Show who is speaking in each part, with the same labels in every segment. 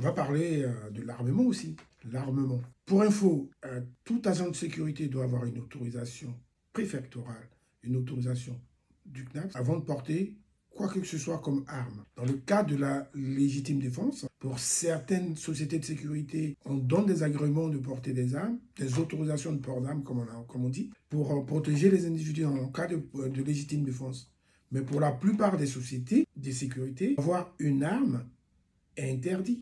Speaker 1: On va parler de l'armement aussi. L'armement. Pour info, tout agent de sécurité doit avoir une autorisation préfectorale, une autorisation du CNAPS avant de porter quoi que ce soit comme arme. Dans le cas de la légitime défense, pour certaines sociétés de sécurité, on donne des agréments de porter des armes, des autorisations de port d'armes, comme on dit, pour protéger les individus en cas de légitime défense. Mais pour la plupart des sociétés de sécurité, avoir une arme est interdit.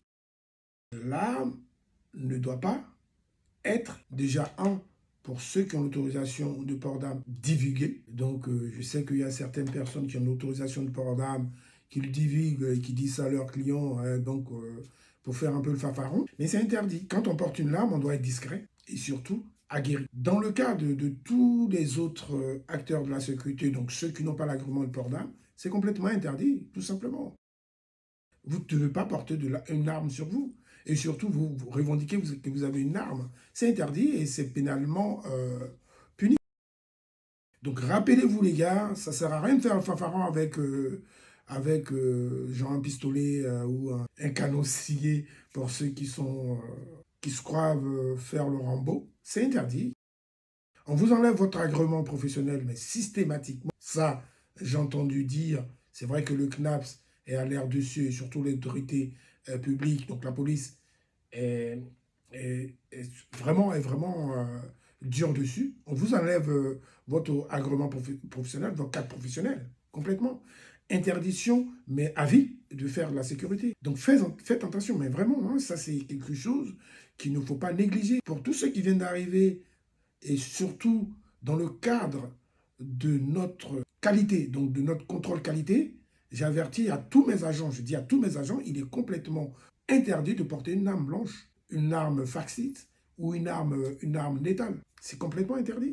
Speaker 1: L'arme ne doit pas être déjà pour ceux qui ont l'autorisation de port d'armes divulguée. Donc, je sais qu'il y a certaines personnes qui ont l'autorisation de port d'armes, qui le divulguent et qui disent ça à leurs clients, pour faire un peu le fanfaron. Mais c'est interdit. Quand on porte une arme, on doit être discret et surtout aguerri. Dans le cas de tous les autres acteurs de la sécurité, donc ceux qui n'ont pas l'agrément de port d'armes, c'est complètement interdit, tout simplement. Vous ne devez pas porter une arme sur vous. Et surtout, vous revendiquez que vous avez une arme. C'est interdit et c'est pénalement puni. Donc rappelez-vous les gars, ça ne sert à rien de faire un fanfaron avec genre un pistolet ou un canon scié pour ceux qui se croient faire le Rambo. C'est interdit. On vous enlève votre agrément professionnel, mais systématiquement. Ça, j'ai entendu dire, c'est vrai que le CNAPS est à l'air dessus, et surtout l'autorité publique, donc la police, est, est vraiment dur dessus. On vous enlève votre agrément professionnel, votre cadre professionnel, complètement. Interdiction, mais à vie, de faire de la sécurité. Donc faites attention, mais vraiment, hein, ça c'est quelque chose qu'il ne faut pas négliger. Pour tous ceux qui viennent d'arriver, et surtout dans le cadre de notre qualité, donc de notre contrôle qualité, j'avertis à tous mes agents, je dis à tous mes agents, il est complètement interdit de porter une arme blanche, une arme facite ou une arme létale. C'est complètement interdit.